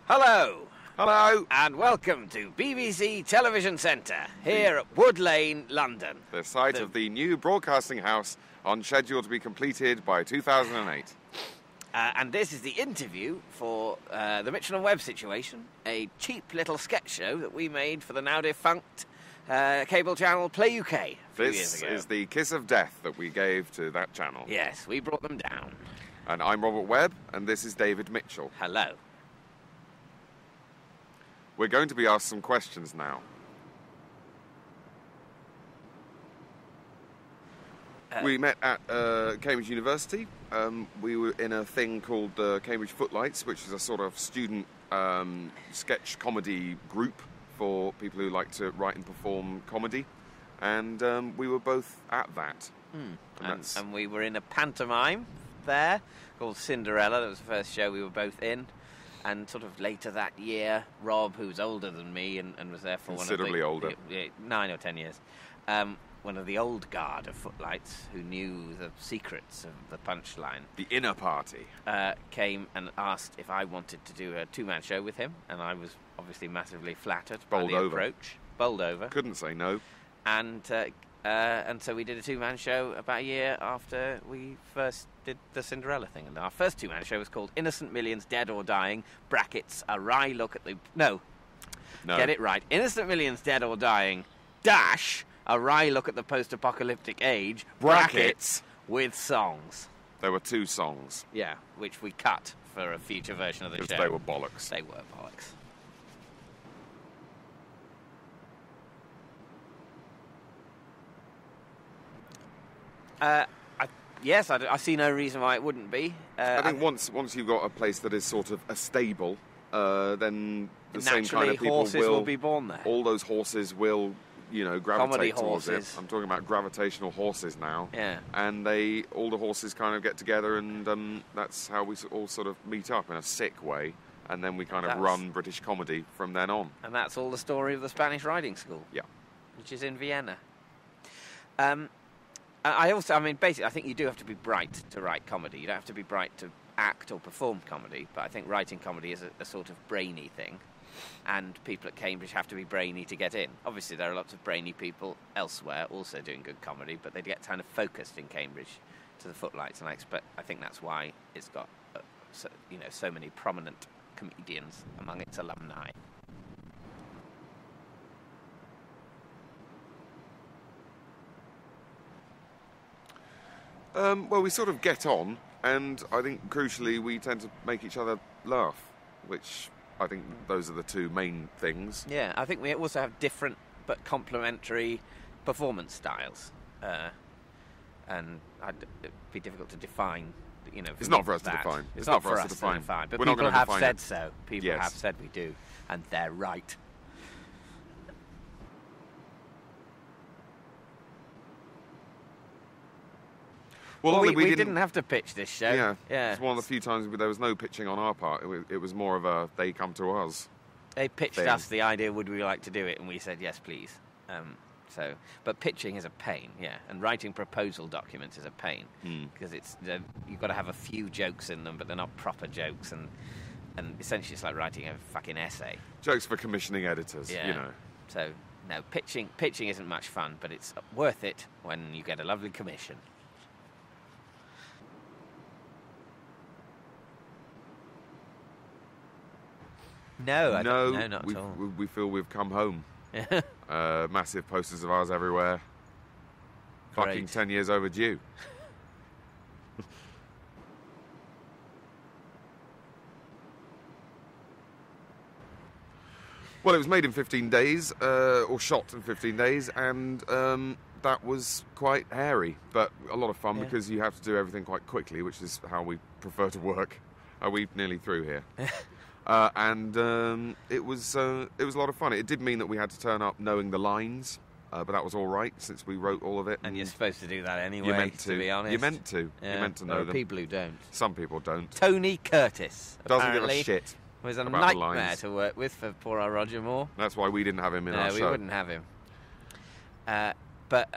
Hello, Hello! and welcome to BBC Television Centre, here at Wood Lane, London. The site of the new broadcasting house on schedule to be completed by 2008. And this is the interview for the Mitchell and Webb Situation, a cheap little sketch show that we made for the now defunct cable channel Play UK a few years This ago. is the kiss of death that we gave to that channel. Yes, we brought them down. And I'm Robert Webb, and this is David Mitchell. Hello. We're going to be asked some questions now. We met at Cambridge University. We were in a thing called Cambridge Footlights, which is a sort of student sketch comedy group for people who like to write and perform comedy. And we were both at that. And we were in a pantomime there called Cinderella. That was the first show we were both in. And sort of later that year, Rob, who's older than me and was there for Considerably older. 9 or 10 years, one of the old guard of Footlights who knew the secrets of the punchline. The inner party. Came and asked if I wanted to do a two-man show with him, and I was obviously massively flattered by the approach. Bowled over. Couldn't say no. And so we did a two-man show about a year after we first did the Cinderella thing. And our first two-man show was called Innocent Millions Dead or Dying, brackets, a wry look at the... No. Get it right. Innocent Millions Dead or Dying, dash, a wry look at the post-apocalyptic age, brackets, with songs. There were two songs. Yeah, which we cut for a future version of the show. Because they were bollocks. They were bollocks. Yes, I see no reason why it wouldn't be. I think once you've got a place that is sort of a stable, then the same kind of people horses will be born there. All those horses will, gravitate Comedy towards horses. it. I'm talking about gravitational horses now. Yeah. And all the horses kind of get together, and that's how we all sort of meet up in a sick way, and then we kind of run British comedy from then on. And that's all the story of the Spanish Riding School. Yeah. Which is in Vienna. Basically, I think you do have to be bright to write comedy. You don't have to be bright to act or perform comedy, but I think writing comedy is a sort of brainy thing, and people at Cambridge have to be brainy to get in. Obviously, there are lots of brainy people elsewhere also doing good comedy, but they get kind of focused in Cambridge to the Footlights, and I think that's why it's got so many prominent comedians among its alumni. Well, we sort of get on, and I think crucially we tend to make each other laugh, which I think those are the two main things. Yeah, I think we also have different but complementary performance styles, and it'd be difficult to define. It's not for us to define. It's not for us to define. But people have said so. People have said we do, and they're right. Well, we didn't have to pitch this show. Yeah. It's one of the few times there was no pitching on our part. It was more of a they come to us. They pitched us the idea, would we like to do it? And we said, yes, please. But pitching is a pain, yeah. And writing proposal documents is a pain. Because you've got to have a few jokes in them, but they're not proper jokes. And essentially it's like writing a fucking essay. Jokes for commissioning editors, So, no, pitching isn't much fun, but it's worth it when you get a lovely commission. No, not at all. We feel we've come home. Massive posters of ours everywhere. Great. Fucking 10 years overdue. Well, it was made in 15 days, or shot in 15 days, and that was quite hairy, but a lot of fun because you have to do everything quite quickly, which is how we prefer to work. Are we nearly through here? It was a lot of fun. It did mean that we had to turn up knowing the lines, but that was all right since we wrote all of it. And you're supposed to do that anyway, to be honest. You meant to. Yeah. You meant to know there are them. people who don't. Some people don't. Tony Curtis Doesn't give a shit. Was a about nightmare to work with for poor old Roger Moore. That's why we didn't have him in our show. No, we wouldn't have him. But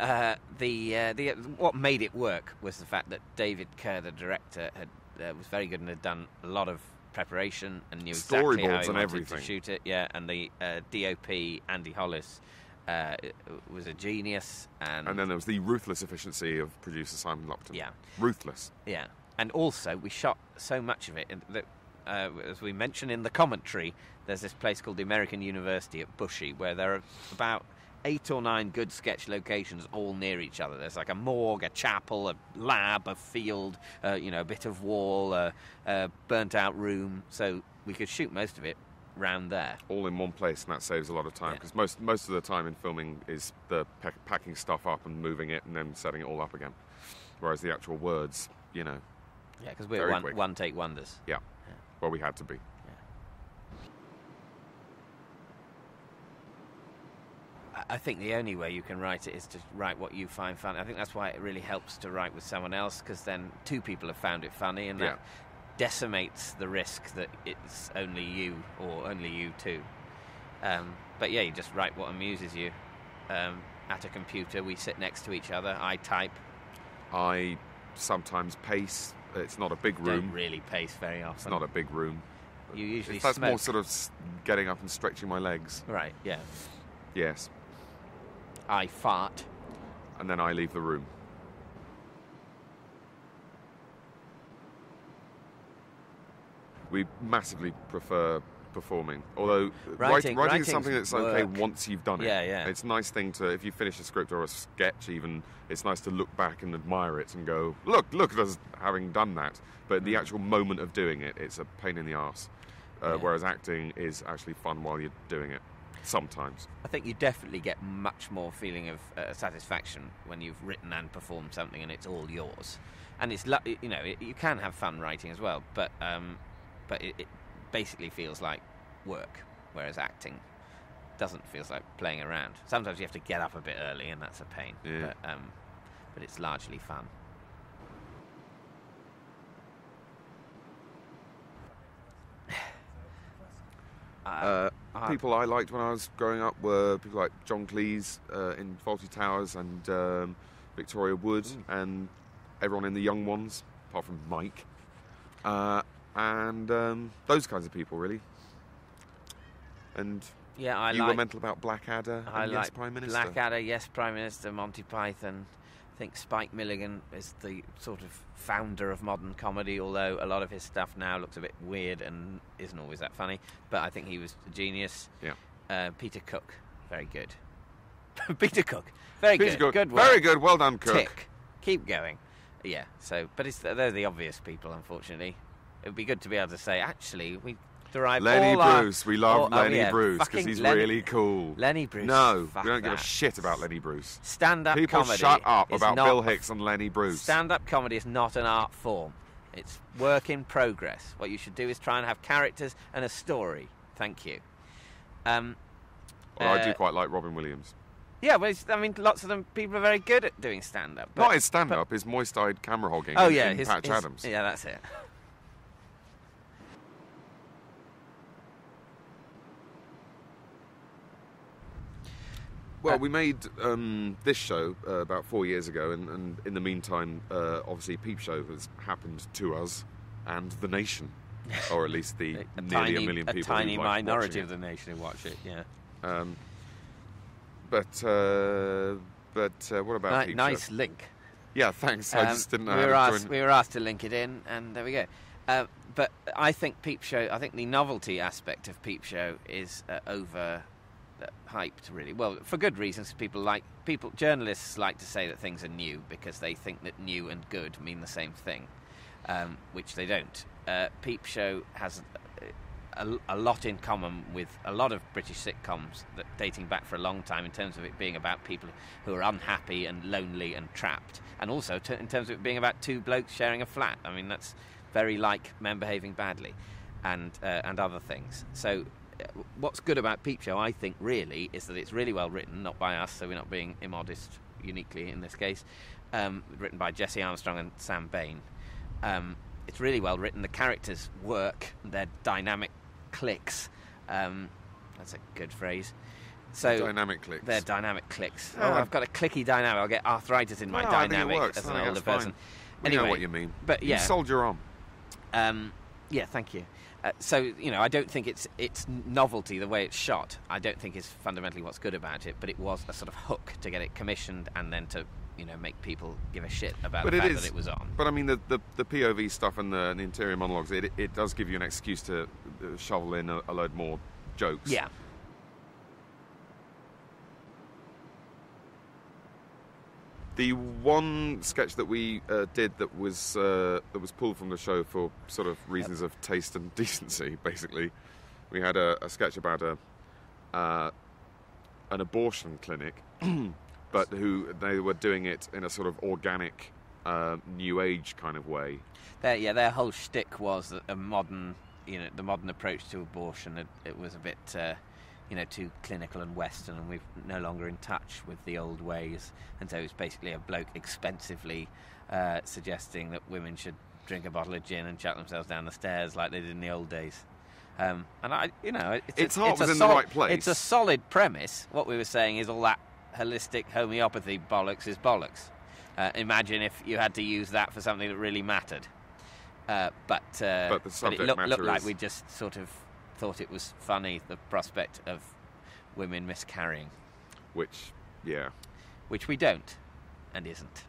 what made it work was the fact that David Kerr, the director, was very good and had done a lot of preparation and knew exactly how Storyboards he and wanted everything. to shoot it. Yeah, and the DOP Andy Hollis was a genius, and then there was the ruthless efficiency of producer Simon Lupton. Yeah. Ruthless. Yeah, and also we shot so much of it that, as we mentioned in the commentary, there's this place called the American University at Bushy, where there are about 8 or 9 good sketch locations all near each other. There's like a morgue, a chapel, a lab, a field, a bit of wall, a burnt-out room. So we could shoot most of it round there. All in one place, and that saves a lot of time, Yeah. because most of the time in filming is the packing stuff up and moving it and then setting it all up again. Whereas the actual words, Yeah, because we're Very quick. one-take wonders. yeah, well, we had to be. I think the only way you can write it is to write what you find funny. I think that's why it really helps to write with someone else, because then 2 people have found it funny, and that decimates the risk that it's only you or only you two. But yeah, you just write what amuses you. At a computer, we sit next to each other. I type. I sometimes pace. It's not a big room. Don't really pace very often. It's not a big room. You usually That's smoke. more sort of getting up and stretching my legs. Right, yeah. Yes. I fart. And then I leave the room. We massively prefer performing. Although writing is something that's okay work. once you've done it. Yeah, yeah. It's a nice thing to, if you finish a script or a sketch even, it's nice to look back and admire it and go, look at us having done that. But the actual moment of doing it, it's a pain in the arse. Whereas acting is actually fun while you're doing it. Sometimes. I think you definitely get much more feeling of satisfaction when you've written and performed something and it's all yours. And it's you can have fun writing as well, but it basically feels like work, whereas acting doesn't feel like playing around. Sometimes you have to get up a bit early, and that's a pain. Yeah. But it's largely fun. People I liked when I was growing up were people like John Cleese in Fawlty Towers and Victoria Wood and everyone in The Young Ones, apart from Mike. And those kinds of people, really. And Yeah, you were mental about Blackadder and Yes, like Prime Minister. Blackadder, Yes, Prime Minister, Monty Python. I think Spike Milligan is the sort of founder of modern comedy, although a lot of his stuff now looks a bit weird and isn't always that funny. But I think he was a genius. Yeah. Peter Cook, very good. Peter Cook, very good. Good work. Very good. Well done, Cook. Tick. Keep going. Yeah. So, but they're the obvious people, unfortunately. It would be good to be able to say, actually, we derive Lenny all our... Bruce. We love Lenny yeah, Bruce because fucking he's Lenny- really cool. Lenny Bruce. No, fuck we don't give a that. shit about Lenny Bruce. Stand-up People comedy shut up is about not Bill Hicks and Lenny Bruce. Stand-up comedy is not an art form. It's work in progress. What you should do is try and have characters and a story. Thank you. Well, I do quite like Robin Williams. Yeah, well, lots of them people are very good at doing stand-up. But, Not his stand-up, his moist-eyed camera hogging Oh in yeah, Patch Adams. Yeah, that's it. Well, we made this show about 4 years ago, and in the meantime, obviously, Peep Show has happened to us and the nation, or at least the nearly a million people. A tiny who like minority watching of the nation who watch it. Yeah. But what about Peep Nice Show? link. Yeah, thanks. I just didn't know we were how to asked. join. We were asked to link it in, and there we go. But I think Peep Show. I think the novelty aspect of Peep Show is over hyped, really. Well, for good reasons. Journalists like to say that things are new because they think that new and good mean the same thing, which they don't. Peep Show has a lot in common with a lot of British sitcoms that dating back for a long time in terms of it being about people who are unhappy and lonely and trapped, and also in terms of it being about 2 blokes sharing a flat. I mean, that's very like Men Behaving Badly and other things. So what's good about Peep Show, I think, really, is that it's really well written, not by us, so we're not being immodest uniquely in this case, written by Jesse Armstrong and Sam Bain. It's really well written. The characters work. They're dynamic clicks. That's a good phrase. So Dynamic clicks. They're dynamic clicks. Yeah. Oh, I've got a clicky dynamic. I'll get arthritis in my No, I think it dynamic works. as I an think older that's fine. person. We Anyway, know what you mean. But yeah, You soldier on. Yeah, thank you. So, I don't think it's novelty, the way it's shot, I don't think is fundamentally what's good about it, but it was a sort of hook to get it commissioned and then to, make people give a shit about the fact that it was on. But I mean, the POV stuff and the interior monologues, it does give you an excuse to shovel in a load more jokes. Yeah. The one sketch that we did that was pulled from the show for sort of reasons of taste and decency, basically, we had a sketch about an abortion clinic, but they were doing it in a sort of organic, new age kind of way. Their whole shtick was that the modern approach to abortion, it was a bit, too clinical and Western, and we're no longer in touch with the old ways. And so it's basically a bloke expensively suggesting that women should drink a bottle of gin and chuck themselves down the stairs like they did in the old days. And its heart was in the right place. It's a solid premise. What we were saying is all that holistic homeopathy bollocks is bollocks. Imagine if you had to use that for something that really mattered. But it looked like we just sort of thought it was funny, the prospect of women miscarrying. Which we don't, and isn't.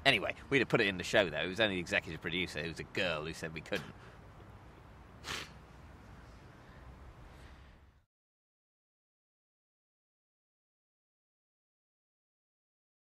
Anyway, we'd have put it in the show, though. It was only the executive producer who was a girl who said we couldn't.